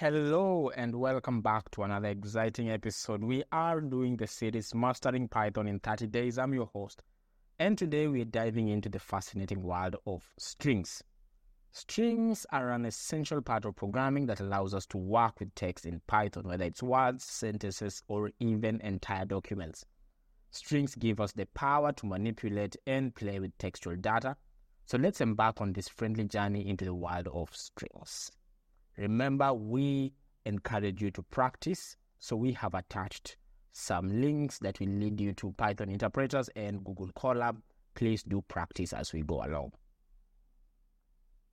Hello and welcome back to another exciting episode. We are doing the series Mastering Python in 30 Days. I'm your host, and today we're diving into the fascinating world of strings. Strings are an essential part of programming that allows us to work with text in Python, whether it's words, sentences, or even entire documents. Strings give us the power to manipulate and play with textual data. So let's embark on this friendly journey into the world of strings. Remember, we encourage you to practice, so we have attached some links that will lead you to Python interpreters and Google Colab. Please do practice as we go along.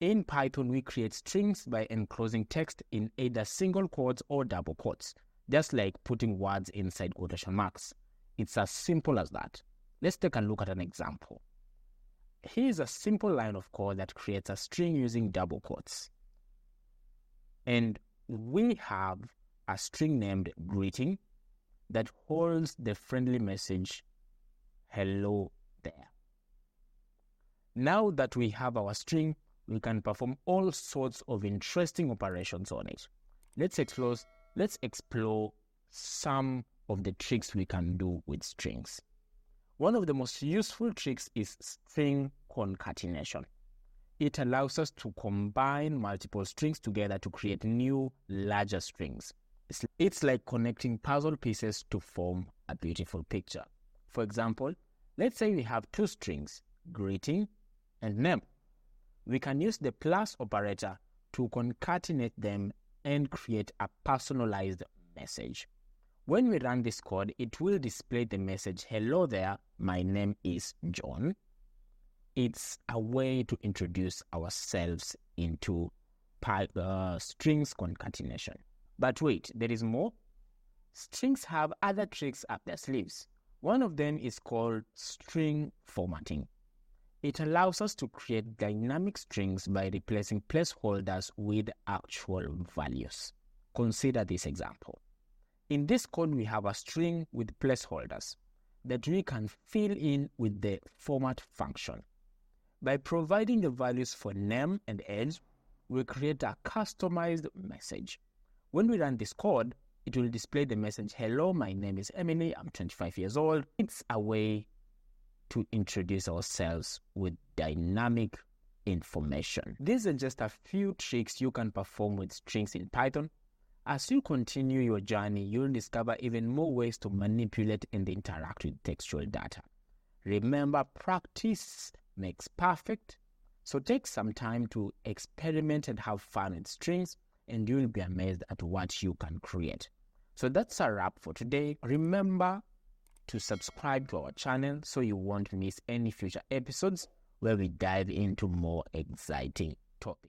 In Python, we create strings by enclosing text in either single quotes or double quotes, just like putting words inside quotation marks. It's as simple as that. Let's take a look at an example. Here's a simple line of code that creates a string using double quotes. And we have a string named greeting that holds the friendly message, hello there. Now that we have our string, we can perform all sorts of interesting operations on it. Let's explore some of the tricks we can do with strings. One of the most useful tricks is string concatenation. It allows us to combine multiple strings together to create new, larger strings. It's like connecting puzzle pieces to form a beautiful picture. For example, let's say we have two strings, greeting and name. We can use the plus operator to concatenate them and create a personalized message. When we run this code, it will display the message, hello there, my name is John. It's a way to introduce ourselves into strings concatenation. But wait, there is more. Strings have other tricks up their sleeves. One of them is called string formatting. It allows us to create dynamic strings by replacing placeholders with actual values. Consider this example. In this code, we have a string with placeholders that we can fill in with the format function. By providing the values for name and age, we create a customized message. When we run this code, it will display the message, hello, my name is Emily, I'm 25 years old. It's a way to introduce ourselves with dynamic information. These are just a few tricks you can perform with strings in Python. As you continue your journey, you'll discover even more ways to manipulate and interact with textual data. Remember, practice makes perfect. So take some time to experiment and have fun with strings, and you'll be amazed at what you can create. So that's a wrap for today. Remember to subscribe to our channel so you won't miss any future episodes where we dive into more exciting topics.